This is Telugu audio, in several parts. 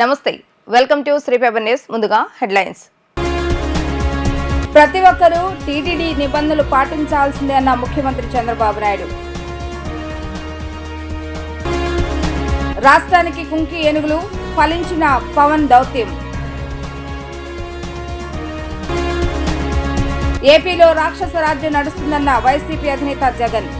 నమస్తే, welcome to Shri paper news. ముందుగా హెడ్లైన్స్. ప్రతి ఒక్కరూ టీటీడీ నిబంధనలు పాటించాల్సిందే అన్న ముఖ్యమంత్రి చంద్రబాబు నాయుడు. రాష్ట్రానికి కుంకి ఏనుగులు, ఫలించిన పవన్ దౌత్యం. ఏపీలో రాక్షస రాజ్యం నడుస్తుందన్న వైసీపీ అధినేత జగన్.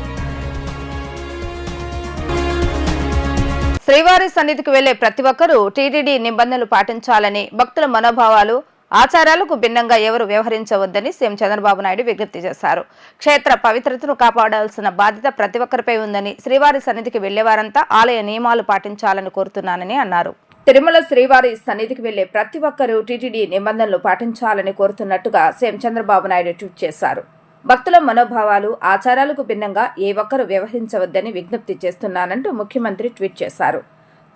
శ్రీవారి సన్నిధికి వెళ్లే ప్రతి ఒక్కరూ టీటీడీ నిబంధనలు పాటించాలని, భక్తుల మనోభావాలు ఆచారాలకు భిన్నంగా ఎవరు వ్యవహరించవద్దని సీఎం చంద్రబాబు నాయుడు విజ్ఞప్తి చేశారు. క్షేత్ర పవిత్రతను కాపాడాల్సిన బాధ్యత ప్రతి ఒక్కరిపై ఉందని, శ్రీవారి సన్నిధికి వెళ్లేవారంతా ఆలయ నియమాలు పాటించాలని కోరుతున్నానని అన్నారు. తిరుమల శ్రీవారి సన్నిధికి వెళ్లే ప్రతి ఒక్కరూ టీటీడీ నిబంధనలు పాటించాలని కోరుతున్నట్టుగా సీఎం చంద్రబాబు నాయుడు ట్వీట్ చేశారు. భక్తుల మనోభావాలు ఆచారాలకు భిన్నంగా ఏ ఒక్కరు వ్యవహరించవద్దని విజ్ఞప్తి చేస్తున్నానంటూ ముఖ్యమంత్రి ట్వీట్ చేశారు.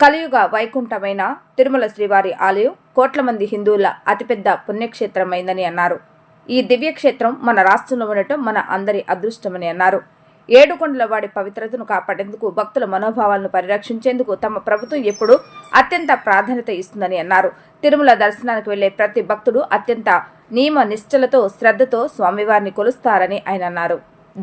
కలియుగ వైకుంఠమైన తిరుమల శ్రీవారి ఆలయం కోట్ల మంది హిందువుల అతిపెద్ద పుణ్యక్షేత్రమైందని అన్నారు. ఈ దివ్యక్షేత్రం మన రాష్ట్రంలో ఉండటం మన అందరి అదృష్టమని అన్నారు. ఏడుకొండల వాడి పవిత్రతను కాపాడేందుకు, భక్తుల మనోభావాలను పరిరక్షించేందుకు తమ ప్రభుత్వం ఎప్పుడూ అత్యంత ప్రాధాన్యత ఇస్తుందని అన్నారు. తిరుమల దర్శనానికి వెళ్లే ప్రతి భక్తుడు అత్యంత నియమ నిష్ఠలతో, శ్రద్ధతో స్వామివారిని కొలుస్తారని ఆయన అన్నారు.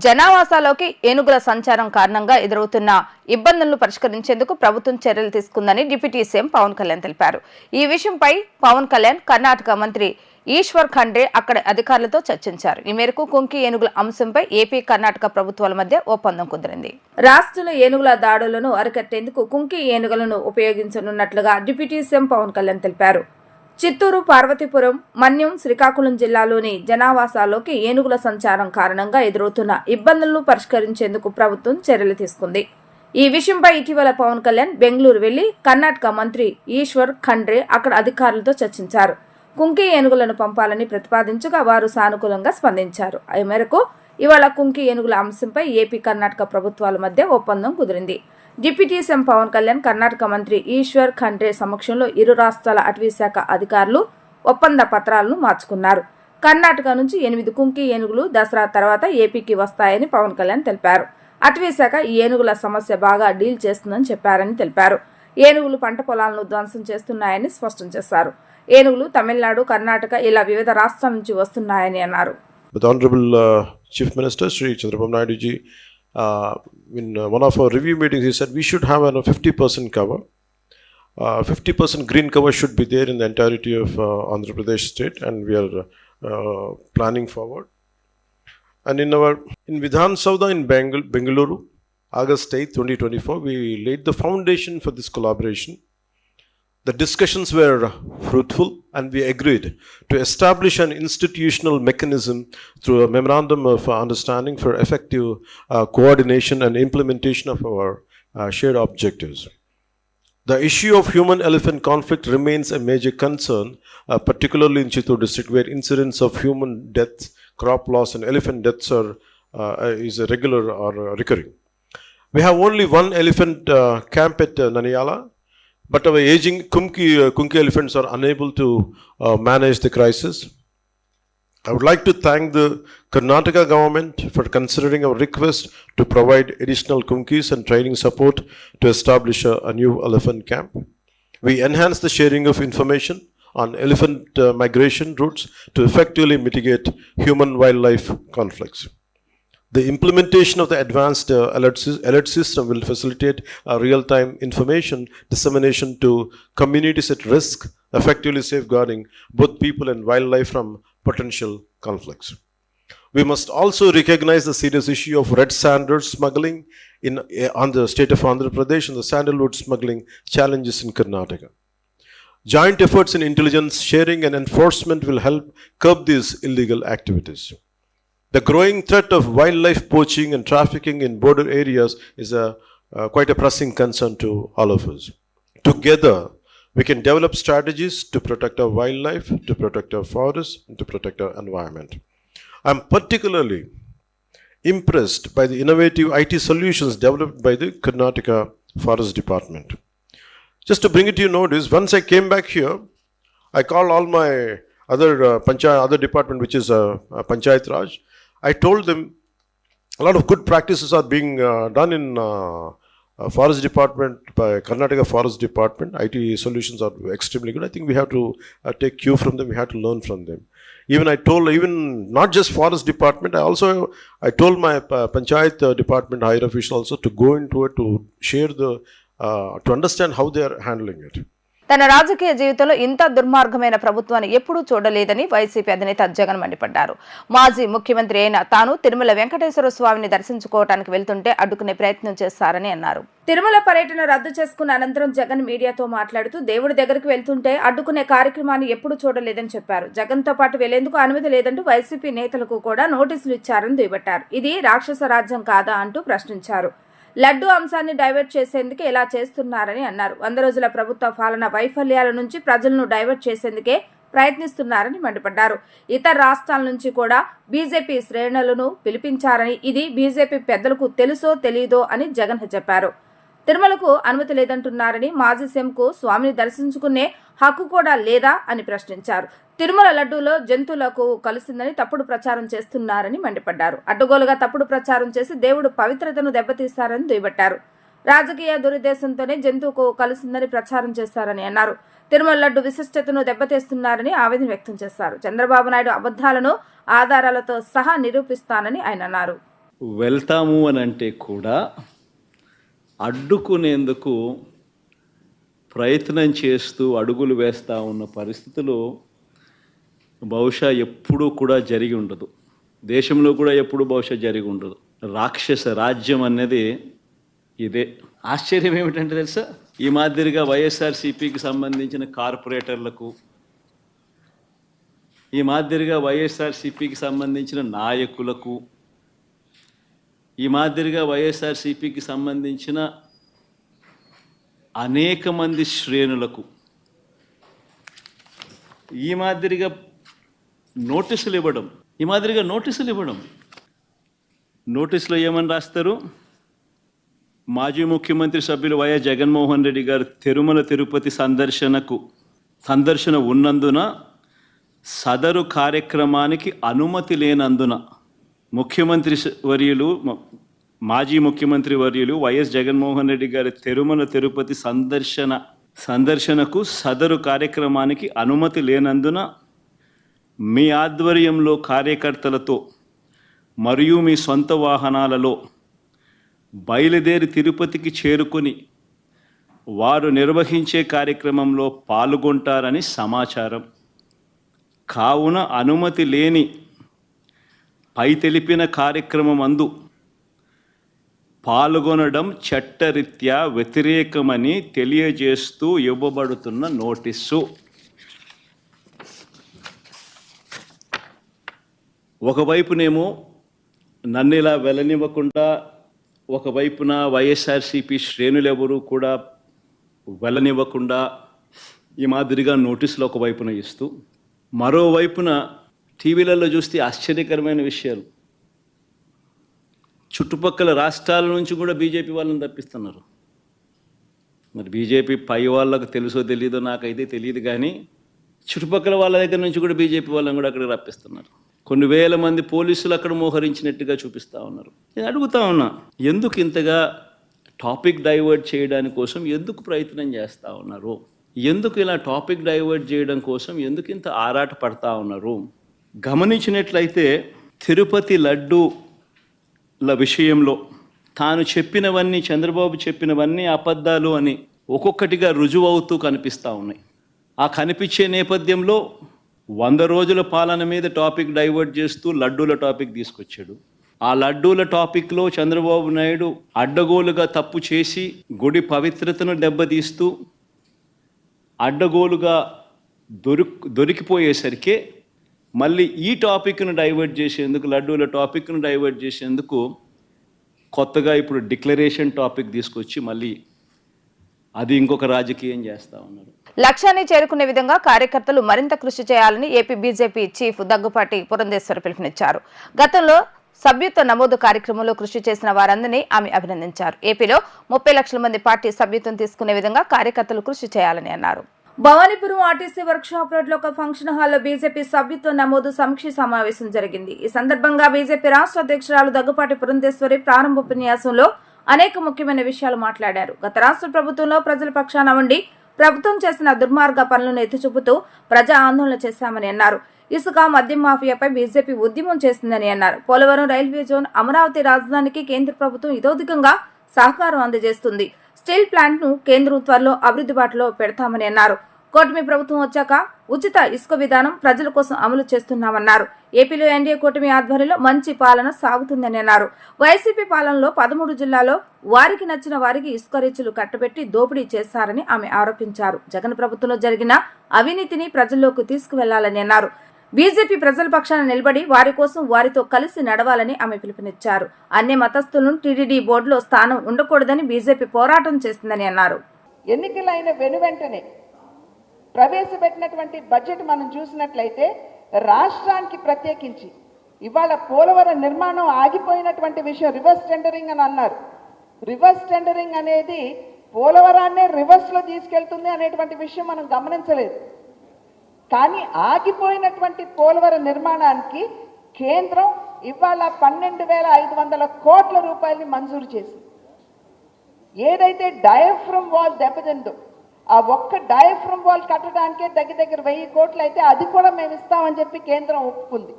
జనావాసాలోకి ఏనుగుల సంచారం కారణంగా ఎదురవుతున్న ఇబ్బందులను పరిష్కరించేందుకు ప్రభుత్వం చర్యలు తీసుకుందని డిప్యూటీ సీఎం పవన్ కళ్యాణ్ తెలిపారు. ఈ విషయంపై పవన్ కళ్యాణ్ కర్ణాటక మంత్రి ఈశ్వర్ ఖండ్రే అక్కడి అధికారులతో చర్చించారు. ఈ మేరకు కుంకి ఏనుగుల అంశంపై ఏపీ, కర్ణాటక ప్రభుత్వాల మధ్య ఒప్పందం కుదిరింది. రాష్ట్రంలో ఏనుగుల దాడులను అరికట్టేందుకు కుంకి ఏనుగులను ఉపయోగించనున్నట్లుగా డిప్యూటీ సీఎం పవన్ కళ్యాణ్ తెలిపారు. చిత్తూరు, పార్వతీపురం, మన్యం, శ్రీకాకుళం జిల్లాలోని జనావాసాల్లోకి ఏనుగుల సంచారం కారణంగా ఎదురవుతున్న ఇబ్బందులను పరిష్కరించేందుకు ప్రభుత్వం చర్యలు తీసుకుంది. ఈ విషయంపై ఇటీవల పవన్ కళ్యాణ్ బెంగళూరు వెళ్లి కర్ణాటక మంత్రి ఈశ్వర్ ఖండ్రే అక్కడ అధికారులతో చర్చించారు. కుంకి ఏనుగులను పంపాలని ప్రతిపాదించగా వారు సానుకూలంగా స్పందించారు. ఈ మేరకు ఇవాళ కుంకి ఏనుగుల అంశంపై ఏపీ, కర్ణాటక ప్రభుత్వాల మధ్య ఒప్పందం కుదిరింది. డిప్యూటీ సీఎం పవన్ కళ్యాణ్ కర్ణాటక మంత్రి ఈశ్వర్ ఖండ్రే సమక్షంలో ఇరు రాష్ట్రాల అటవీశాఖ అధికారులు ఒప్పంద పత్రాలను మార్చుకున్నారు. కర్ణాటక నుంచి 8 కుంకి ఏనుగులు దసరా తర్వాత ఏపీకి వస్తాయని పవన్ కళ్యాణ్ తెలిపారు. అటవీశాఖ ఈ ఏనుగుల సమస్య బాగా డీల్ చేస్తుందని చెప్పారని తెలిపారు. ఏనుగులు పంట పొలాలను ధ్వంసం చేస్తున్నాయని స్పష్టం చేశారు. ఏనుగులు తమిళనాడు, కర్ణాటక ఇలా వివిధ రాష్ట్రాల నుంచి వస్తున్నాయని అన్నారు. With Honorable Chief Minister Sri Chandrababu Naidu ji, in one of our review meetings, he said we should have a 50% cover. 50% green cover should be there in the entirety of Andhra Pradesh state, and we are planning forward. And in Vidhan Sauda in Bengaluru, August 8, 2024, we laid the foundation for this collaboration. The discussions were fruitful and we agreed to establish an institutional mechanism through a memorandum of understanding for effective coordination and implementation of our shared objectives. The issue of human-elephant conflict remains a major concern, particularly in Chittoor district, where incidents of human deaths, crop loss and elephant deaths is a regular or recurring. We have only one elephant camp at Naniyala, but our aging Kunki elephants are unable to manage the crisis. I would like to thank the Karnataka government for considering our request to provide additional Kunkis and training support to establish a new elephant camp. We enhance the sharing of information on elephant migration routes to effectively mitigate human-wildlife conflicts. The implementation of the advanced alert system will facilitate real-time information dissemination to communities at risk, effectively safeguarding both people and wildlife from potential conflicts. We must also recognize the serious issue of red sandalwood smuggling on the state of Andhra Pradesh and the sandalwood smuggling challenges in Karnataka. Joint efforts in intelligence sharing and enforcement will help curb these illegal activities. The growing threat of wildlife poaching and trafficking in border areas is quite a pressing concern to all of us. Together, we can develop strategies to protect our wildlife, to protect our forests, and to protect our environment. I am particularly impressed by the innovative IT solutions developed by the Karnataka Forest Department. Just to bring it to your notice, once I came back here, I called all my other department, which is Panchayat Raj. I told them a lot of good practices are being done in Forest Department, Karnataka Forest Department, IT solutions are extremely good. I think we have to take cue from them. We have to learn from them. Even not just Forest Department, I told my Panchayat Department higher official also to go into it to share to understand how they are handling it. తన రాజకీయ జీవితంలో ఇంత దుర్మార్గమైన ప్రభుత్వాన్ని ఎప్పుడూ చూడలేదని వైసీపీ అధినేత జగన్ మండిపడ్డారు. మాజీ ముఖ్యమంత్రి అయిన తాను తిరుమల వెంకటేశ్వర స్వామిని దర్శించుకోవడానికి వెళ్తుంటే అడ్డుకునే ప్రయత్నం చేశారని అన్నారు. తిరుమల పర్యటన రద్దు చేసుకున్న అనంతరం జగన్ మీడియాతో మాట్లాడుతూ దేవుడి దగ్గరికి వెళ్తుంటే అడ్డుకునే కార్యక్రమాన్ని ఎప్పుడూ చూడలేదని చెప్పారు. జగన్ తో పాటు వెళ్లేందుకు అనుమతి లేదంటూ వైసీపీ నేతలకు కూడా నోటీసులు ఇచ్చారని దుయ్యబట్టారు. ఇది రాక్షస రాజ్యం కాదా అంటూ ప్రశ్నించారు. లడ్డు అంశాన్ని డైవర్ట్ చేసేందుకే ఇలా చేస్తున్నారని అన్నారు. 100 రోజుల ప్రభుత్వ పాలన వైఫల్యాల నుంచి ప్రజలను డైవర్ట్ చేసేందుకే ప్రయత్నిస్తున్నారని మండిపడ్డారు. ఇతర రాష్ట్రాల నుంచి కూడా బీజేపీ శ్రేణులను పిలిపించారని, ఇది బీజేపీ పెద్దలకు తెలుసో తెలీదో అని జగన్ చెప్పారు. తిరుమలకు అనుమతి లేదంటున్నారని, మాజీ సీఎంకు స్వామిని దర్శించుకునే హక్కు కూడా లేదా అని ప్రశ్నించారు. తిరుమల లడ్డూలో జంతువులకు కలిసిందని తప్పుడు ప్రచారం చేస్తున్నారని మండిపడ్డారు. అడ్డగోలుగా తప్పుడు ప్రచారం చేసి దేవుడు పవిత్రతను దెబ్బతీస్తారని దుయ్యబట్టారు. రాజకీయ దురుద్దేశంతోనే జంతువుకు కలిసిందని ప్రచారం చేశారని అన్నారు. తిరుమల లడ్డు విశిష్టతను దెబ్బతీస్తున్నారని ఆవేదన వ్యక్తం చేశారు. చంద్రబాబు నాయుడు అబద్ధాలను ఆధారాలతో సహా నిరూపిస్తానని ఆయన అన్నారు. వెళ్తాము అని అంటే కూడా అడ్డుకునేందుకు ప్రయత్నం చేస్తూ అడుగులు వేస్తూ ఉన్న పరిస్థితులు బహుశా ఎప్పుడూ కూడా జరిగి ఉండదు. దేశంలో కూడా ఎప్పుడూ బహుశా జరిగి ఉండదు. రాక్షస రాజ్యం అనేది ఇదే. ఆశ్చర్యం ఏమిటంటే తెలుసా, ఈ మాదిరిగా వైఎస్ఆర్సీపీకి సంబంధించిన కార్పొరేటర్లకు, ఈ మాదిరిగా వైఎస్ఆర్సీపీకి సంబంధించిన నాయకులకు, ఈ మాదిరిగా వైఎస్ఆర్సీపీకి సంబంధించిన అనేక మంది శ్రేణులకు ఈ మాదిరిగా నోటీసులు ఇవ్వడం, నోటీసులో ఏమని రాస్తారు? మాజీ ముఖ్యమంత్రి సభ్యులు వైఎస్ జగన్మోహన్ రెడ్డి గారు తిరుమల తిరుపతి సందర్శన ఉన్నందున సదరు కార్యక్రమానికి అనుమతి లేనందున మాజీ ముఖ్యమంత్రి వర్యులు వైఎస్ జగన్మోహన్ రెడ్డి గారి తిరుమల తిరుపతి సందర్శనకు సదరు కార్యక్రమానికి అనుమతి లేనందున మీ ఆధ్వర్యంలో కార్యకర్తలతో మరియు మీ సొంత వాహనాలలో బయలుదేరి తిరుపతికి చేరుకొని వారు నిర్వహించే కార్యక్రమంలో పాల్గొంటారని సమాచారం. కావున అనుమతి లేని పై తెలిపిన కార్యక్రమమందు పాల్గొనడం చట్టరీత్యా వ్యతిరేకమని తెలియజేస్తూ ఇవ్వబడుతున్న నోటీసు. ఒకవైపునేమో నన్ను ఇలా వెళ్ళనివ్వకుండా, ఒకవైపున వైఎస్ఆర్సీపీ శ్రేణులెవరూ కూడా వెళ్ళనివ్వకుండా ఈ మాదిరిగా నోటీసులు ఒకవైపున ఇస్తూ, మరోవైపున టీవీలలో చూస్తే ఆశ్చర్యకరమైన విషయాలు. చుట్టుపక్కల రాష్ట్రాల నుంచి కూడా బీజేపీ వాళ్ళని తప్పిస్తున్నారు. మరి బీజేపీ పై వాళ్ళకు తెలుసో తెలీదో నాకైతే తెలియదు, కానీ చుట్టుపక్కల వాళ్ళ దగ్గర నుంచి కూడా బీజేపీ వాళ్ళని కూడా అక్కడికి రప్పిస్తున్నారు. కొన్ని వేల మంది పోలీసులు అక్కడ మోహరించినట్టుగా చూపిస్తూ ఉన్నారు. నేను అడుగుతా ఉన్నా, ఎందుకు ఇంతగా టాపిక్ డైవర్ట్ చేయడానికి కోసం ఎందుకు ప్రయత్నం చేస్తూ ఉన్నారు? ఎందుకు ఇలా టాపిక్ డైవర్ట్ చేయడం కోసం ఎందుకు ఇంత ఆరాట పడతా ఉన్నారు? గమనించినట్లయితే తిరుపతి లడ్డూల విషయంలో తాను చెప్పినవన్నీ, చంద్రబాబు చెప్పినవన్నీ అబద్ధాలు అని ఒక్కొక్కటిగా రుజువు అవుతూ కనిపిస్తూ ఉన్నాయి. ఆ కనిపించే నేపథ్యంలో 100 రోజుల పాలన మీద టాపిక్ డైవర్ట్ చేస్తూ లడ్డూల టాపిక్ తీసుకొచ్చాడు. ఆ లడ్డూల టాపిక్లో చంద్రబాబు నాయుడు అడ్డగోలుగా తప్పు చేసి గుడి పవిత్రతను దెబ్బతీస్తూ అడ్డగోలుగా దొరికిపోయేసరికి మళ్ళీ ఈ టాపిక్ను డైవర్ట్ చేసేందుకు, లడ్డూల టాపిక్ను డైవర్ట్ చేసేందుకు కొత్తగా ఇప్పుడు డిక్లరేషన్ టాపిక్ తీసుకొచ్చి మళ్ళీ అది ఇంకొక రాజకీయం చేస్తూ ఉన్నారు. లక్ష్యాన్ని చేరుకునే విధంగా కార్యకర్తలు మరింత కృషి చేయాలని AP BJP chief Daggubati Purandeswari పిలుపునిచ్చారు. గతంలో సభ్యత్వ నమోదు కార్యక్రమంలో కృషి చేసిన వారందరినీ ఆమె అభినందించారు. ఏపీలో 30 లక్షల మంది పార్టీ సభ్యత్వం తీసుకునే విధంగా కార్యకర్తలు కృషి చేయాలని అన్నారు. Bhavanipuram RTC work shop road లో ఒక ఫంక్షన్ హాల్లో బీజేపీ సభ్యత్వ నమోదు సమీక్ష సమావేశం జరిగింది. ఈ సందర్భంగా బీజేపీ రాష్ట్ర అధ్యక్షురాలు దగ్గుపాటి పురంధేశ్వరి ప్రారంభోపన్యాసంలో అనేక ముఖ్యమైన విషయాలు మాట్లాడారు. గత రాష్ట్ర ప్రభుత్వంలో ప్రజల పక్షాన ఉండి ప్రభుత్వం చేసిన దుర్మార్గ పనులను ఎత్తిచూపుతూ ప్రజా ఆందోళన చేశామని అన్నారు. ఇసుక మద్యం మాఫియాపై బీజేపీ ఉద్యమం చేస్తుందని అన్నారు. పోలవరం రైల్వే జోన్, అమరావతి రాజధానికి కేంద్ర ప్రభుత్వం ఇతోధికంగా సహకారం అందజేస్తుంది. స్టీల్ ప్లాంట్ ను కేంద్రం త్వరలో అభివృద్ధి బాటలో పెడతామని అన్నారు. కూటమి ప్రభుత్వం వచ్చాక ఉచిత ఇసుక విధానం ప్రజల కోసం అమలు చేస్తున్నామన్నారు. ఏపీలో ఎన్డీఏ కూటమి ఆధ్వర్యంలో మంచి పాలన సాగుతుందని అన్నారు. వైసీపీ పాలనలో 13 జిల్లాల్లో వారికి నచ్చిన వారికి ఇసుక రీచులు కట్టబెట్టి దోపిడీ చేశారని ఆమె ఆరోపించారు. జగన్ ప్రభుత్వంలో జరిగిన అవినీతిని ప్రజల్లోకి తీసుకువెళ్లాలని అన్నారు. బీజేపీ ప్రజల పక్షాన నిలబడి వారి కోసం వారితో కలిసి నడవాలని ఆమె పిలుపునిచ్చారు. అన్ని మతస్థులను టీటీడీ బోర్డులో స్థానం ఉండకూడదని బీజేపీ పోరాటం చేస్తుందని అన్నారు. ఎన్నికలైన వెనువెంటనే ప్రవేశపెట్టినటువంటి బడ్జెట్ మనం చూసినట్లయితే రాష్ట్రానికి ప్రత్యేకించి ఇవాళ పోలవరం నిర్మాణం ఆగిపోయినటువంటి విషయం రివర్స్ టెండరింగ్ అని అన్నారు. రివర్స్ టెండరింగ్ అనేది పోలవరాన్నే రివర్స్లో తీసుకెళ్తుంది అనేటువంటి విషయం మనం గమనించలేదు. కానీ ఆగిపోయినటువంటి పోలవరం నిర్మాణానికి కేంద్రం ఇవాళ 12,500 కోట్ల రూపాయలని మంజూరు చేసింది. ఏదైతే డయాఫ్రమ్ వాల్ దెబ్బతిందో ఆ ఒక్క డయాఫ్రమ్ వాల్ కట్టడానికే దగ్గర 1000 కోట్లు అయితే అది కూడా మేము ఇస్తామని చెప్పి కేంద్రం ఒప్పుకుంది.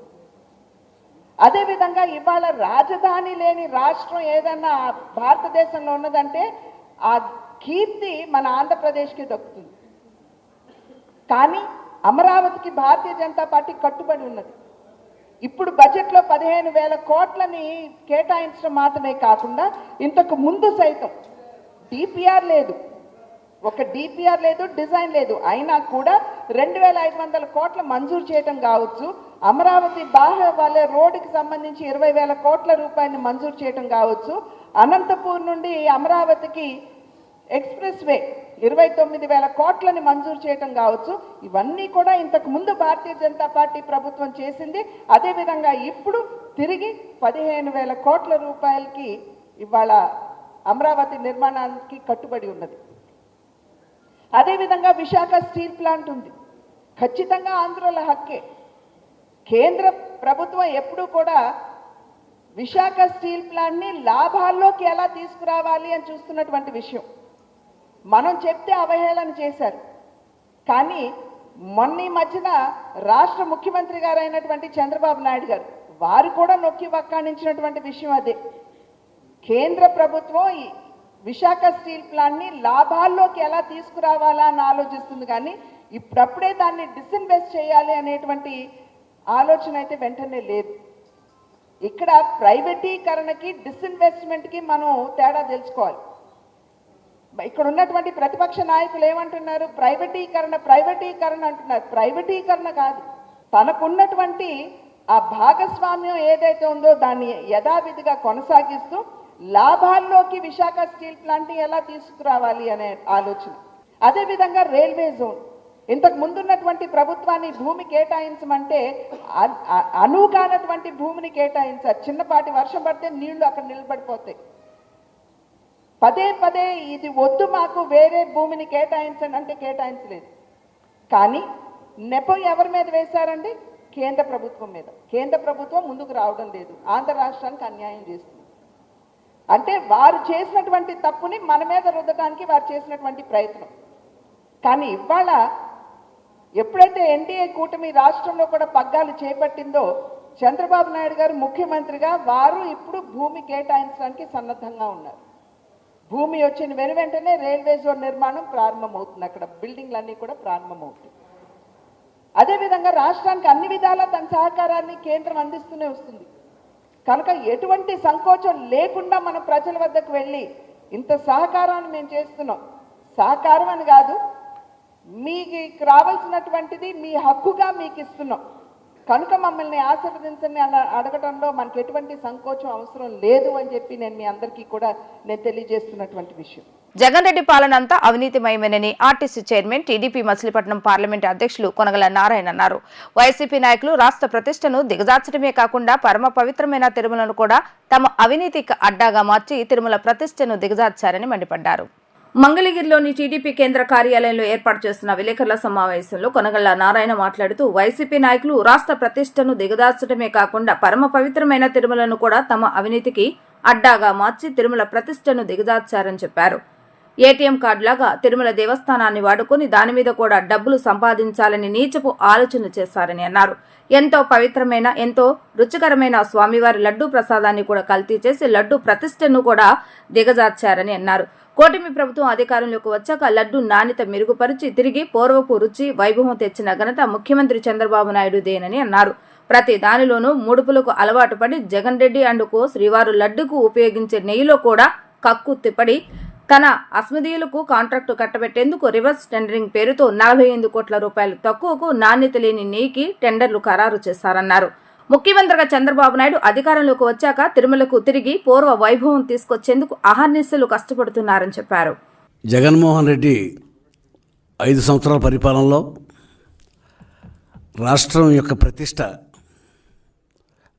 అదేవిధంగా ఇవాళ రాజధాని లేని రాష్ట్రం ఏదన్నా భారతదేశంలో ఉన్నదంటే ఆ కీర్తి మన ఆంధ్రప్రదేశ్కి దక్కుతుంది. కానీ అమరావతికి భారతీయ జనతా పార్టీ కట్టుబడి ఉన్నది. ఇప్పుడు బడ్జెట్లో 15,000 కోట్లని కేటాయించడం మాత్రమే కాకుండా ఇంతకు ముందు సైతం డిపిఆర్ లేదు, ఒక డిపిఆర్ లేదు, డిజైన్ లేదు, అయినా కూడా 2,500 కోట్ల మంజూరు చేయటం కావచ్చు, అమరావతి బాహ్య వాళ్ళ రోడ్డుకి సంబంధించి 20,000 కోట్ల రూపాయలని మంజూరు చేయటం కావచ్చు, అనంతపూర్ నుండి అమరావతికి ఎక్స్ప్రెస్ వే 29,000 కోట్లని మంజూరు చేయటం కావచ్చు. ఇవన్నీ కూడా ఇంతకు ముందు భారతీయ జనతా పార్టీ ప్రభుత్వం చేసింది. అదేవిధంగా ఇప్పుడు తిరిగి 15,000 కోట్ల రూపాయలకి ఇవాళ అమరావతి నిర్మాణానికి కట్టుబడి ఉన్నది. అదేవిధంగా విశాఖ స్టీల్ ప్లాంట్ ఉంది, ఖచ్చితంగా ఆంధ్రుల హక్కే. కేంద్ర ప్రభుత్వం ఎప్పుడూ కూడా విశాఖ స్టీల్ ప్లాంట్ని లాభాల్లోకి ఎలా తీసుకురావాలి అని చూస్తున్నటువంటి విషయం. మనం చెప్తే అవహేళన చేశారు. కానీ మొన్న ఈ మధ్యన రాష్ట్ర ముఖ్యమంత్రి గారు అయినటువంటి చంద్రబాబు నాయుడు గారు వారు కూడా నొక్కి వక్కాణించినటువంటి విషయం అదే. కేంద్ర ప్రభుత్వం ఈ విశాఖ స్టీల్ ప్లాంట్ని లాభాల్లోకి ఎలా తీసుకురావాలా అని ఆలోచిస్తుంది. కానీ ఇప్పుడప్పుడే దాన్ని డిస్ఇన్వెస్ట్ చేయాలి అనేటువంటి ఆలోచన అయితే వెంటనే లేదు. ఇక్కడ ప్రైవేటీకరణకి డిస్ఇన్వెస్ట్మెంట్కి మనం తేడా తెలుసుకోవాలి. ఇక్కడ ఉన్నటువంటి ప్రతిపక్ష నాయకులు ఏమంటున్నారు? ప్రైవేటీకరణ అంటున్నారు. ప్రైవేటీకరణ కాదు, తనకున్నటువంటి ఆ భాగస్వామ్యం ఏదైతే ఉందో దాన్ని యథావిధిగా కొనసాగిస్తూ లాభాల్లోకి విశాఖ స్టీల్ ప్లాంట్ని ఎలా తీసుకురావాలి అనే ఆలోచన. అదేవిధంగా రైల్వే జోన్, ఇంతకు ముందున్నటువంటి ప్రభుత్వాన్ని భూమి కేటాయించమంటే అనువుగానటువంటి భూమిని కేటాయించారు. చిన్నపాటి వర్షం పడితే నీళ్లు అక్కడ నిలబడిపోతాయి. పదే ఇది వద్దు, మాకు వేరే భూమిని కేటాయించండి అంటే కేటాయించలేదు. కానీ నెపం ఎవరి మీద వేశారండి? కేంద్ర ప్రభుత్వం మీద. కేంద్ర ప్రభుత్వం ముందుకు రావడం లేదు, ఆంధ్ర రాష్ట్రానికి అన్యాయం చేస్తుంది. అంటే వారు చేసినటువంటి తప్పుని మన మీద రుద్దడానికి వారు చేసినటువంటి ప్రయత్నం. కానీ ఇవాళ ఎప్పుడైతే ఎన్డీఏ కూటమి రాష్ట్రంలో కూడా పగ్గాలు చేపట్టిందో చంద్రబాబు నాయుడు గారు ముఖ్యమంత్రిగా వారు ఇప్పుడు భూమి కేటాయించడానికి సన్నద్ధంగా ఉన్నారు. భూమి వచ్చిన వెంటనే రైల్వే జోన్ నిర్మాణం ప్రారంభమవుతుంది, అక్కడ బిల్డింగ్లన్నీ కూడా ప్రారంభమవుతాయి. అదేవిధంగా రాష్ట్రానికి అన్ని విధాలా తన సహకారాన్ని కేంద్రం అందిస్తూనే వస్తుంది. కనుక ఎటువంటి సంకోచం లేకుండా మన ప్రజల వద్దకు వెళ్ళి ఇంత సహకారాన్ని మేము చేస్తున్నాం, సహకారం అని కాదు, మీకు రావాల్సినటువంటిది మీ హక్కుగా మీకు ఇస్తున్నాం, కనుక మమ్మల్ని ఆశీర్వదించండి అని అడగడంలో మనకి ఎటువంటి సంకోచం అవసరం లేదు అని చెప్పి నేను మీ అందరికీ కూడా తెలియజేస్తున్నటువంటి విషయం. జగన్ రెడ్డి పాలన అంతా అవినీతిమయమేనని RTC chairman, TDP Machilipatnam parliament అధ్యక్షులు కొనగల నారాయణ అన్నారు. వైసీపీ నాయకులు రాష్ట్ర ప్రతిష్టను దిగజార్చడమే కాకుండా పరమ పవిత్రమైన తిరుమలను కూడా తమ అవినీతికి అడ్డాగా మార్చి తిరుమల ప్రతిష్టను దిగజార్చారని మండిపడ్డారు. మంగళగిరిలోని టీడీపీ కేంద్ర కార్యాలయంలో ఏర్పాటు చేస్తున్న విలేకరుల సమావేశంలో కొనగళ్ల నారాయణ మాట్లాడుతూ వైసీపీ నాయకులు రాష్ట్ర ప్రతిష్టను దిగదార్చడమే కాకుండా పరమ పవిత్రమైన తిరుమలను కూడా తమ అవినీతికి అడ్డాగా మార్చి తిరుమల ప్రతిష్టను దిగజార్చారని చెప్పారు. ఏటీఎం కార్డులాగా తిరుమల దేవస్థానాన్ని వాడుకొని దాని మీద కూడా డబ్బులు సంపాదించాలని నీచపు ఆలోచన చేశారని అన్నారు. ఎంతో పవిత్రమైన ఎంతో రుచికరమైన స్వామివారి లడ్డూ ప్రసాదాన్ని కూడా కల్తీ చేసి లడ్డూ ప్రతిష్టను కూడా దిగజార్చారని అన్నారు. కూటమి ప్రభుత్వం అధికారంలోకి వచ్చాక లడ్డూ నాణ్యత మెరుగుపరిచి తిరిగి పూర్వపు రుచి వైభవం తెచ్చిన ఘనత ముఖ్యమంత్రి చంద్రబాబు నాయుడుదేనని అన్నారు. ప్రతి దానిలోనూ ముడుపులకు అలవాటు పడి జగన్ రెడ్డి అండ్ కో శ్రీవారు లడ్డుకు ఉపయోగించే నెయ్యిలో కూడా కక్కు తిప్పడి తన అస్మదీయులకు కాంట్రాక్టు కట్టబెట్టేందుకు రివర్స్ టెండరింగ్ పేరుతో 48 కోట్ల రూపాయలు తక్కువకు నాణ్యత లేని నెయ్యికి టెండర్లు ఖరారు చేశారన్నారు. ముఖ్యమంత్రిగా చంద్రబాబు నాయుడు అధికారంలోకి వచ్చాక తిరుమలకు తిరిగి పూర్వ వైభవం తీసుకొచ్చేందుకు అహర్నిశలు కష్టపడుతున్నారని చెప్పారు. జగన్మోహన్ రెడ్డి 5 సంవత్సరాల పరిపాలనలో రాష్ట్రం యొక్క ప్రతిష్ట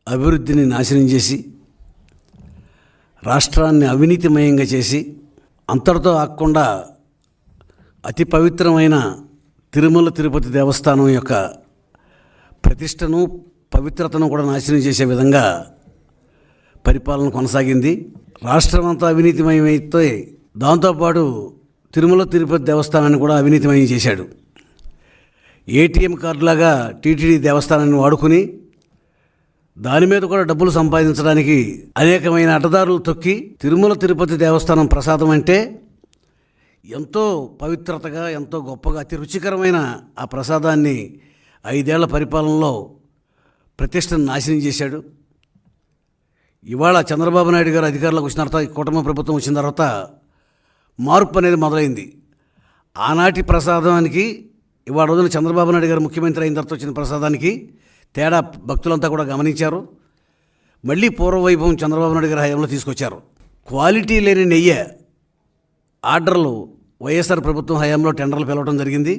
అభివృద్ధిని నాశనం చేసి రాష్ట్రాన్ని అవినీతిమయంగా చేసి అంతటితో ఆగకుండా అతి పవిత్రమైన తిరుమల తిరుపతి దేవస్థానం యొక్క ప్రతిష్టను పవిత్రతను కూడా నాశనం చేసే విధంగా పరిపాలన కొనసాగింది. రాష్ట్రం అంతా అవినీతిమయమైతే దాంతోపాటు తిరుమల తిరుపతి దేవస్థానాన్ని కూడా అవినీతిమయం చేశాడు. ఏటీఎం కార్డులాగా టీటీడీ దేవస్థానాన్ని వాడుకుని దాని మీద కూడా డబ్బులు సంపాదించడానికి అనేకమైన అడ్డదారులు తొక్కి తిరుమల తిరుపతి దేవస్థానం ప్రసాదం అంటే ఎంతో పవిత్రతగా ఎంతో గొప్పగా అతి రుచికరమైన ఆ ప్రసాదాన్ని 5 ఏళ్ల పరిపాలనలో ప్రతిష్టను నాశనం చేశాడు. ఇవాళ చంద్రబాబు నాయుడు గారు అధికారంలోకి వచ్చిన తర్వాత కుటుంబ ప్రభుత్వం వచ్చిన తర్వాత మార్పు అనేది మొదలైంది. ఆనాటి ప్రసాదానికి ఇవాళ రోజున చంద్రబాబు నాయుడు గారు ముఖ్యమంత్రి అయిన తర్వాత వచ్చిన ప్రసాదానికి తేడా భక్తులంతా కూడా గమనించారు. మళ్ళీ పూర్వవైభవం చంద్రబాబు నాయుడు గారి హయాంలో తీసుకొచ్చారు. క్వాలిటీ లేని నెయ్యి ఆర్డర్లు వైఎస్ఆర్ ప్రభుత్వం హయాంలో టెండర్లు పిలవడం జరిగింది.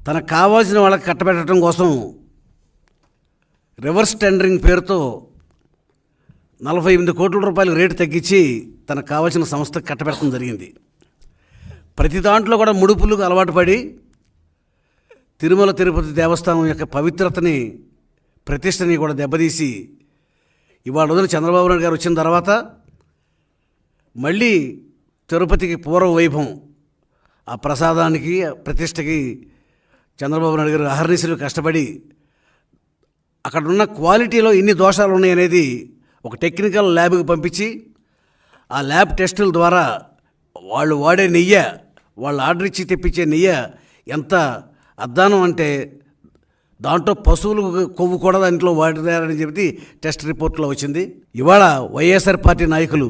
తనకు కావాల్సిన వాళ్ళకి కట్టబెట్టడం కోసం రివర్స్ టెండరింగ్ పేరుతో 48 కోట్ల రూపాయలు రేటు తగ్గించి తనకు కావాల్సిన సంస్థకు కట్టబెట్టడం జరిగింది. ప్రతి దాంట్లో కూడా ముడుపులకు అలవాటు పడి తిరుమల తిరుపతి దేవస్థానం యొక్క పవిత్రతని ప్రతిష్టని కూడా దెబ్బతీసి ఇవాళ రోజున చంద్రబాబు నాయుడు గారు వచ్చిన తర్వాత మళ్ళీ తిరుపతికి పూర్వ వైభవం ఆ ప్రసాదానికి ప్రతిష్టకి చంద్రబాబు నాయుడు గారు అహర్నిశలు కష్టపడి అక్కడున్న క్వాలిటీలో ఎన్ని దోషాలు ఉన్నాయనేది ఒక టెక్నికల్ ల్యాబ్కి పంపించి ఆ ల్యాబ్ టెస్టుల ద్వారా వాళ్ళు వాడే నెయ్యి వాళ్ళు ఆర్డర్ ఇచ్చి తెప్పించే నెయ్యి ఎంత అద్దానం అంటే దాంట్లో పశువులు కొవ్వు కూడా దాంట్లో వాడారని చెప్పి టెస్ట్ రిపోర్ట్లో వచ్చింది. ఇవాళ వైఎస్ఆర్ పార్టీ నాయకులు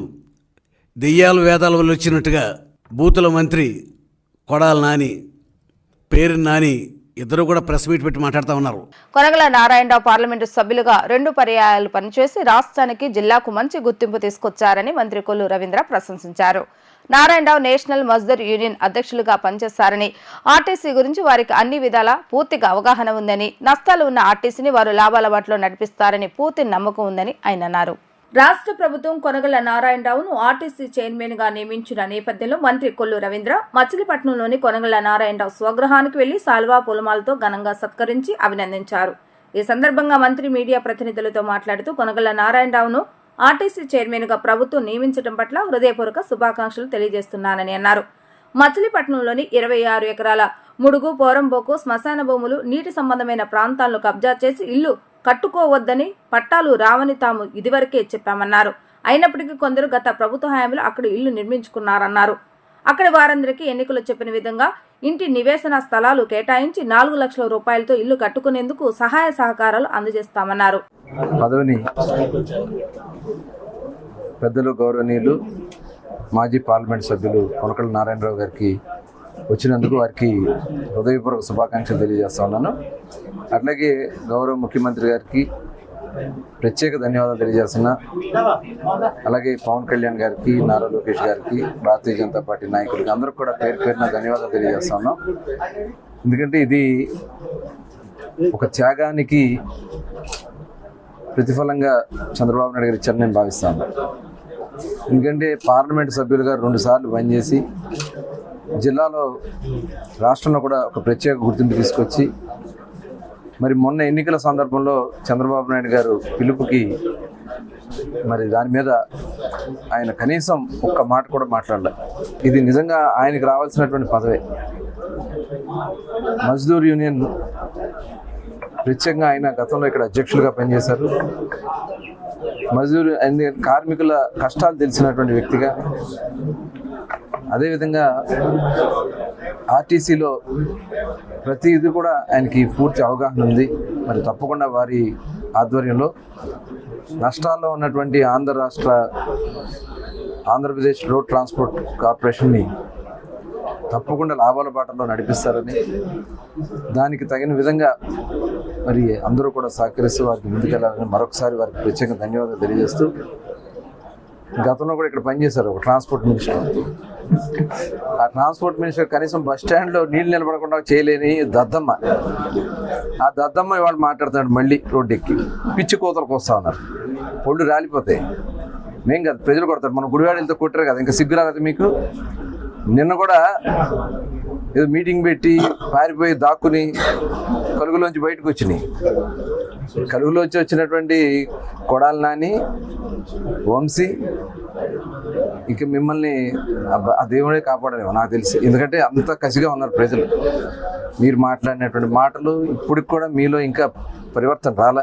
దెయ్యాలు వేదాల వల్ల వచ్చినట్టుగా బూతుల మంత్రి కొడాల నాని పేరు నాని ఇద్దరు కూడా ప్రెస్ మీట్ పెట్టి మాట్లాడుతూ ఉన్నారు. కొనగల నారాయణరావు పార్లమెంటు సభ్యులుగా 2 పర్యాయాలు పనిచేసి రాష్ట్రానికి జిల్లాకు మంచి గుర్తింపు తీసుకొచ్చారని మంత్రి కొల్లు రవీంద్ర ప్రశంసించారు. నారాయణరావు నేషనల్ మజ్దూర్ యూనియన్ అధ్యక్షులుగా పనిచేశారని, ఆర్టీసీ గురించి వారికి అన్ని విధాలా పూర్తిగా అవగాహన ఉందని, నష్టాలు ఉన్న ఆర్టీసీని వారు లాభాల బాటలో నడిపిస్తారని పూర్తి నమ్మకం ఉందని ఆయన అన్నారు. రాష్ట్ర ప్రభుత్వం కొనగల నారాయణరావును ఆర్టీసీ చైర్మన్ గా నియమించిన నేపథ్యంలో మంత్రి కొల్లు రవీంద్ర మచిలీపట్నంలోని కొనగల నారాయణరావు స్వగృహానికి వెళ్లి సాల్వా పూలమాలతో ఘనంగా సత్కరించి అభినందించారు. ఈ సందర్భంగా మంత్రి మీడియా ప్రతినిధులతో మాట్లాడుతూ కొనగల నారాయణరావును ఆర్టీసీ చైర్మన్ గా ప్రభుత్వం నియమించడం పట్ల హృదయపూర్వక శుభాకాంక్షలు తెలియజేస్తున్నానని అన్నారు. మచిలీపట్నంలోని 26 ఎకరాల ముడుగు పోరంబోకు శ్మశాన భూములు నీటి సంబంధమైన ప్రాంతాలను కబ్జా చేసి ఇల్లు కట్టుకోవద్దని పట్టాలు రావని తాము ఇదివరకే చెప్పామన్నారు. అయినప్పటికీ కొందరు గత ప్రభుత్వ హయాంలో అక్కడ ఇల్లు నిర్మించుకున్నారన్నారు. అక్కడి వారందరికీ ఎన్నికలు చెప్పిన విధంగా ఇంటి నివేశన స్థలాలు కేటాయించి 4 లక్షల రూపాయలతో ఇల్లు కట్టుకునేందుకు సహాయ సహకారాలు అందజేస్తామన్నారు. పదవిని పెద్దలు గౌరవనీయులు మాజీ పార్లమెంట్ సభ్యులు కొనకళ్ళ నారాయణరావు గారికి వచ్చినందుకు వారికి హృదయపూర్వక శుభాకాంక్షలు తెలియజేస్తా ఉన్నాను. అట్లాగే గౌరవ ముఖ్యమంత్రి గారికి ప్రత్యేక ధన్యవాదాలు తెలియజేస్తున్నా. అలాగే పవన్ కళ్యాణ్ గారికి, నారా లోకేష్ గారికి, భారతీయ జనతా పార్టీ నాయకులకి అందరికి కూడా పేరు పేరున ధన్యవాదాలు తెలియజేస్తా ఉన్నాం. ఎందుకంటే ఇది ఒక త్యాగానికి ప్రతిఫలంగా చంద్రబాబు నాయుడు గారు ఇచ్చారని నేను భావిస్తాను. ఎందుకంటే పార్లమెంటు సభ్యులుగా 2 సార్లు పనిచేసి జిల్లాలో రాష్ట్రంలో కూడా ఒక ప్రత్యేక గుర్తింపు తీసుకొచ్చి మరి మొన్న ఎన్నికల సందర్భంలో చంద్రబాబు నాయుడు గారు పిలుపుకి మరి దాని మీద ఆయన కనీసం ఒక్క మాట కూడా మాట్లాడలే. ఇది నిజంగా ఆయనకి రావాల్సినటువంటి పదవే. మజ్దూర్ యూనియన్ ప్రత్యేకంగా ఆయన గతంలో ఇక్కడ అధ్యక్షులుగా పనిచేశారు. మజ్దూర్ కార్మికుల కష్టాలు తెలిసినటువంటి వ్యక్తిగా, అదేవిధంగా ఆర్టీసీలో ప్రతి ఇది కూడా ఆయనకి పూర్తి అవగాహన ఉంది. మరి తప్పకుండా వారి ఆధ్వర్యంలో నష్టాల్లో ఉన్నటువంటి ఆంధ్రప్రదేశ్ రోడ్ ట్రాన్స్పోర్ట్ కార్పొరేషన్ని తప్పకుండా లాభాల బాటలో నడిపిస్తారని, దానికి తగిన విధంగా మరి అందరూ కూడా సహకరిస్తూ వారికి ముందుకెళ్లాలని మరొకసారి వారికి ప్రత్యేకంగా ధన్యవాదాలు తెలియజేస్తూ, గతంలో కూడా ఇక్కడ పనిచేశారు ఒక ట్రాన్స్పోర్ట్ మినిస్టర్. ఆ ట్రాన్స్పోర్ట్ మినిస్టర్ కనీసం బస్ స్టాండ్లో నీళ్ళు నిలబడకుండా చేయలేని దద్దమ్మ, ఆ దద్దమ్మ ఇవాళ మాట్లాడుతున్నాడు మళ్ళీ రోడ్డు ఎక్కి పిచ్చి కోతలకు వస్తా ఉన్నారు. పొళ్ళు రాలిపోతాయి. మేం కాదు, ప్రజలు కొడతారు. మనం గుడివాడలతో కొట్టారు కదా, ఇంకా సిగ్గు రాలేదు మీకు? నిన్న కూడా ఏదో మీటింగ్ పెట్టి పారిపోయి దాక్కుని కలుగులోంచి బయటకు వచ్చినాయి. కలుగులోంచి వచ్చినటువంటి కొడాలి నాని, వంశీ, ఇక మిమ్మల్ని ఆ దేవుడే కాపాడలేమో నాకు తెలిసి. ఎందుకంటే అంత కసిగా ఉన్నారు ప్రజలు. మీరు మాట్లాడినటువంటి మాటలు ఇప్పటికి కూడా మీలో ఇంకా పరివర్తన రాలే.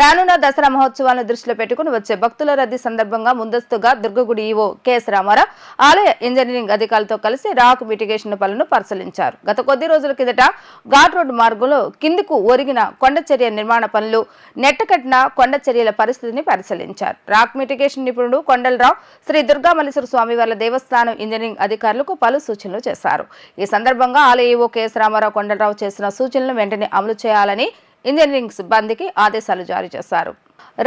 రానున్న దసరా మహోత్సవాలను దృష్టిలో పెట్టుకుని వచ్చే భక్తుల రద్దీ సందర్భంగా ముందస్తుగా దుర్గగుడి ఈవో కెఎస్ రామారావు ఆలయ ఇంజనీరింగ్ అధికారులతో కలిసి రాక్ మిటిగేషన్ పనులను పరిశీలించారు. గత కొద్ది రోజుల కిందట ఘాట్ రోడ్డు మార్గంలో కిందికు ఒరిగిన కొండచర్య నిర్మాణ పనులు, నెట్టకట్టిన కొండచర్యల పరిస్థితిని పరిశీలించారు. రాక్ మిటిగేషన్ నిపుణుడు కొండలరావు శ్రీ దుర్గామల్లేశ్వర స్వామివార్ల దేవస్థానం ఇంజనీరింగ్ అధికారులకు పలు సూచనలు చేశారు. ఈ సందర్భంగా ఆలయ ఈవో కెఎస్ రామారావు కొండలరావు చేసిన సూచనలను వెంటనే అమలు చేయాలని ఇంజనీరింగ్ సిబ్బందికి ఆదేశాలు జారీ చేశారు.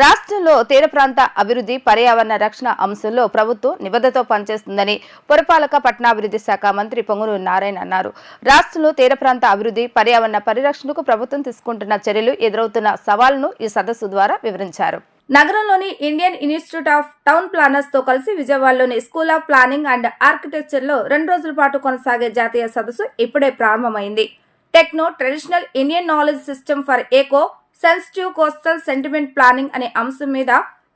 రాష్ట్రంలో తీర ప్రాంత అభివృద్ధి, పర్యావరణ రక్షణ అంశంలో ప్రభుత్వం నిబద్ధతతో పనిచేస్తుందని పురపాలక పట్టణాభివృద్ధి శాఖ మంత్రి పొంగనూరు నారాయణ అన్నారు. రాష్ట్రంలో తీర ప్రాంత అభివృద్ధి, పర్యావరణ పరిరక్షణకు ప్రభుత్వం తీసుకుంటున్న చర్యలు, ఎదురవుతున్న సవాళ్లను ఈ సదస్సు ద్వారా వివరించారు. నగరంలోని Indian institute of town planners తో కలిసి విజయవాడలోని school of planning and architecture లో 2 రోజుల పాటు కొనసాగే జాతీయ సదస్సు ఇప్పుడే ప్రారంభమైంది. Techno traditional Indian knowledge system for ఏకో సెన్సిటివ్ కోస్టల్ సెంటిమెంట్ ప్లానింగ్ అనే అంశం మీద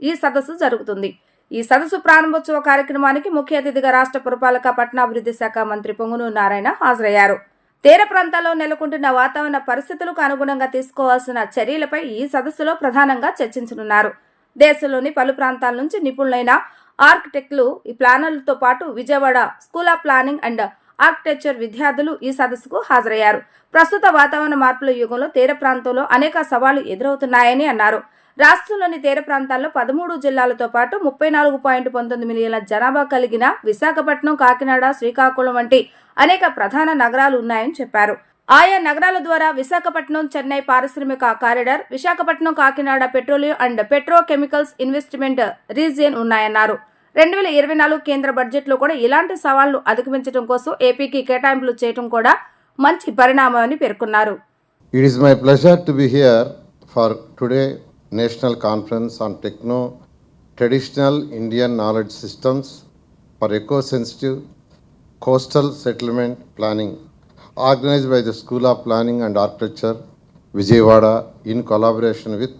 ఈ సదస్సు జరుగుతుంది. ఈ సదస్సు ప్రారంభోత్సవ కార్యక్రమానికి ముఖ్య అతిథిగా రాష్ట్ర పురపాలక పట్టణాభివృద్ధి శాఖ మంత్రి పొంగనూరు నారాయణ హాజరయ్యారు. తీర ప్రాంతాల్లో నెలకొంటున్న వాతావరణ పరిస్థితులకు అనుగుణంగా తీసుకోవాల్సిన చర్యలపై ఈ సదస్సులో ప్రధానంగా చర్చించనున్నారు. దేశంలోని పలు ప్రాంతాల నుంచి నిపుణులైన ఆర్కిటెక్టులు, ఈ ప్లానర్లతో పాటు Vijayawada school of planning and architecture విద్యార్థులు ఈ సదస్సుకు హాజరయ్యారు. ప్రస్తుత వాతావరణ మార్పుల యుగంలో తీర ప్రాంతంలో అనేక సవాళ్లు ఎదురవుతున్నాయని అన్నారు. రాష్ట్రంలోని తీర ప్రాంతాల్లో 13 జిల్లాలతో పాటు 34.19 మిలియన్ల జనాభా కలిగిన విశాఖపట్నం, కాకినాడ, శ్రీకాకుళం వంటి అనేక ప్రధాన నగరాలు ఉన్నాయని చెప్పారు. ఆయా నగరాల ద్వారా విశాఖపట్నం చెన్నై పారిశ్రామిక కారిడార్, Visakhapatnam Kakinada petroleum and petrochemicals investment region ఉన్నాయన్నారు. 2024 కేంద్ర బడ్జెట్లో కూడా ఇలాంటి సవాళ్లు అధిగమించడం కోసం ఏపీకి కేటాయింపులు చేయడం కూడా మంచి పరిణామమని పేర్కొన్నారు. It is my pleasure to be here for today National Conference on Techno Traditional Indian Knowledge Systems for Eco-Sensitive Coastal Settlement Planning, organized by the School of Planning and Architecture, Vijayawada, in collaboration with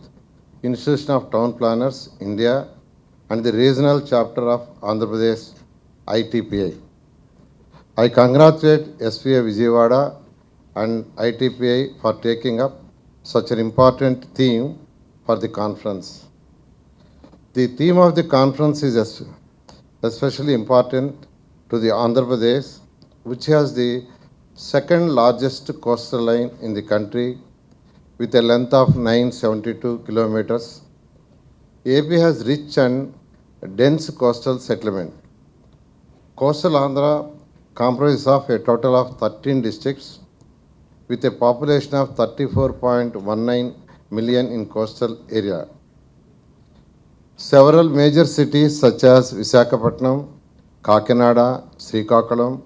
Institution of Town Planners, India, and the regional chapter of Andhra Pradesh ITPI. I congratulate SPA Vijayawada and ITPI for taking up such an important theme for the conference. The theme of the conference is especially important to the Andhra Pradesh, which has the second largest coastal line in the country with a length of 972 kilometers. AP has rich and dense coastal settlement. Coastal Andhra comprises of a total of 13 districts with a population of 34.19 million in coastal area. Several major cities such as Visakhapatnam, Kakinada, Srikakulam,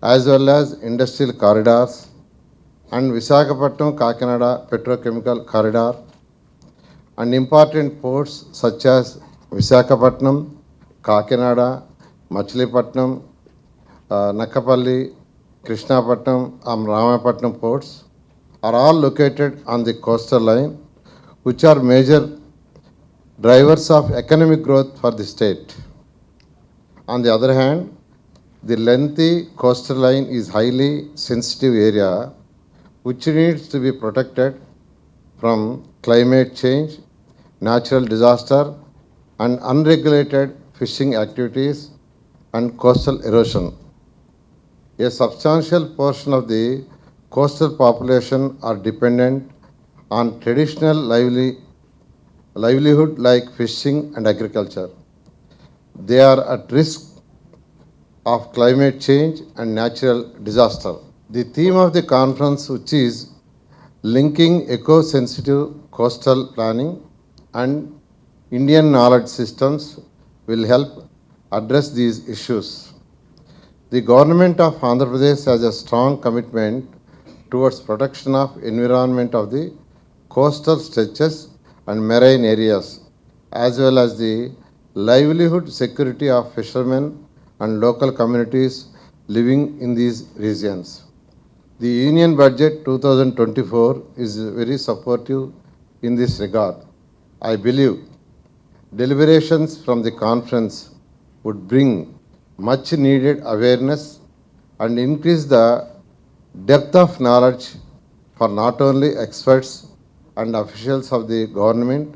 as well as industrial corridors and Visakhapatnam Kakinada petrochemical corridor, and important ports such as Visakhapatnam, Kakinada, Machilipatnam, Nakapalli, Krishnapatnam and Ramapatnam ports are all located on the coastal line, which are major drivers of economic growth for the state. On the other hand, the lengthy coastal line is highly sensitive area which needs to be protected from climate change, natural disaster, and unregulated fishing activities and coastal erosion. A substantial portion of the coastal population are dependent on traditional livelihood like fishing and agriculture. They are at risk of climate change and natural disaster. The theme of the conference, which is linking eco-sensitive coastal planning and Indian knowledge systems, will help address these issues. The government of Andhra Pradesh has a strong commitment towards protection of environment of the coastal stretches and marine areas, as well as the livelihood security of fishermen and local communities living in these regions. The Union Budget 2024 is very supportive in this regard. I believe deliberations from the conference would bring much needed awareness and increase the depth of knowledge for not only experts and officials of the government,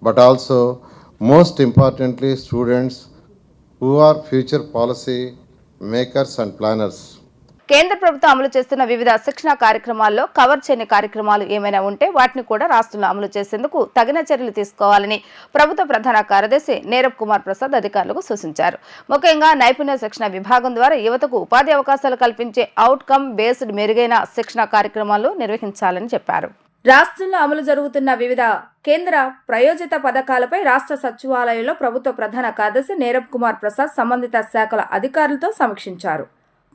but also, most importantly, students who are future policy makers and planners. కేంద్ర ప్రభుత్వం అమలు చేస్తున్న వివిధ శిక్షణ కార్యక్రమాల్లో కవర్ చేయని కార్యక్రమాలు ఏమైనా ఉంటే వాటిని కూడా రాష్ట్రంలో అమలు చేసేందుకు తగిన చర్యలు తీసుకోవాలని ప్రభుత్వ ప్రధాన కార్యదర్శి నీరబ్ కుమార్ ప్రసాద్ అధికారులకు సూచించారు. ముఖ్యంగా నైపుణ్య శిక్షణ విభాగం ద్వారా యువతకు ఉపాధి అవకాశాలు కల్పించే అవుట్కమ్ బేస్డ్ మెరుగైన శిక్షణ కార్యక్రమాలు నిర్వహించాలని చెప్పారు. రాష్ట్రంలో అమలు జరుగుతున్న వివిధ కేంద్ర ప్రయోజిత పథకాలపై రాష్ట్ర సచివాలయంలో ప్రభుత్వ ప్రధాన కార్యదర్శి నీరబ్ కుమార్ ప్రసాద్ సంబంధిత శాఖల అధికారులతో సమీక్షించారు.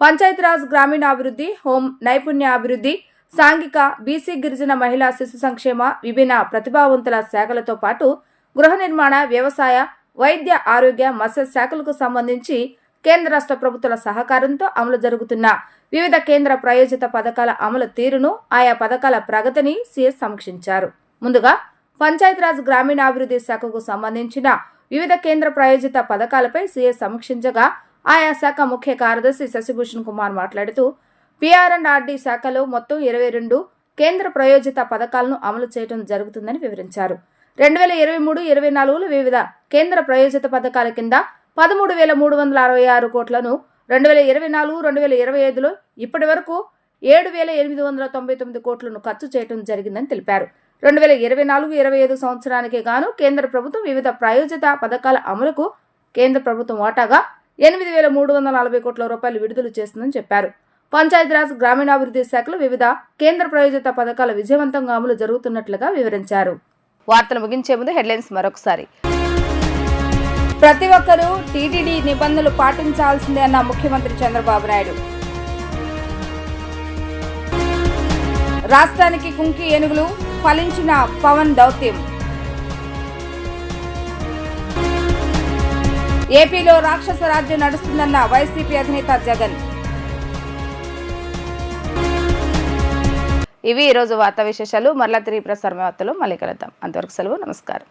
పంచాయతీరాజ్ గ్రామీణాభివృద్ధి, హోం నైపుణ్యాభివృద్ధి, సాంఘిక, బీసీ గిరిజన మహిళా శిశు సంక్షేమ, విభిన్న ప్రతిభావంతుల శాఖలతో పాటు గృహ నిర్మాణ, వ్యవసాయ, వైద్య, ఆరోగ్య, మత్స్య శాఖలకు సంబంధించి కేంద్ర రాష్ట్ర ప్రభుత్వాల సహకారంతో అమలు జరుగుతున్న వివిధ కేంద్ర ప్రాయోజిత పథకాల అమలు తీరును, ఆయా పథకాల ప్రగతిని సీఎస్ సమీక్షించారు. ముందుగా పంచాయతీరాజ్ గ్రామీణాభివృద్ధి శాఖకు సంబంధించిన వివిధ కేంద్ర ప్రాయోజిత పథకాలపై సీఎస్ సమీక్షించగా ఆయా శాఖ ముఖ్య కార్యదర్శి శశిభూషణ్ కుమార్ మాట్లాడుతూ PR&RD శాఖలో మొత్తం 22 కేంద్ర ప్రాయోజిత పథకాలను అమలు చేయడం జరుగుతుందని వివరించారు. 2023-24లో వివిధ కేంద్ర ప్రాయోజిత పథకాల కింద 13,366 కోట్లను, 2024-2025లో ఇప్పటి వరకు 7,899 కోట్లను ఖర్చు చేయడం జరిగిందని తెలిపారు. 2024-25 సంవత్సరానికి గాను కేంద్ర ప్రభుత్వం వివిధ ప్రాయోజిత పథకాల అమలుకు కేంద్ర ప్రభుత్వం వాటాగా 8,340 కోట్ల రూపాయలు విడుదల చేస్తుందని చెప్పారు. పంచాయతీరాజ్ గ్రామీణాభివృద్ధి శాఖలో వివిధ కేంద్ర ప్రాయోజిత పథకాల విజయవంతంగా అమలు జరుగుతున్నట్లుగా వివరించారు. వార్తలు ముగించే ముందు హెడ్లైన్స్ మరొకసారి. ప్రతి ఒక్కరూ టీటీడీ నిబంధనలు పాటించాల్సిందే అన్న ముఖ్యమంత్రి చంద్రబాబు నాయుడు. రాష్ట్రానికి కుంకి ఏనుగులు, ఫలించిన పవన్ దౌత్యం. ఏపీలో రాక్షస రాజ్యం నడుస్తుందన్న వైసీపీ అధినేత జగన్. ఇవి ఈరోజు వార్తా విశేషాలు. మరలా తిరిగి ప్రసారం వార్తలు మళ్ళీ కలుద్దాం. అంతవరకు సెలవు. నమస్కారం.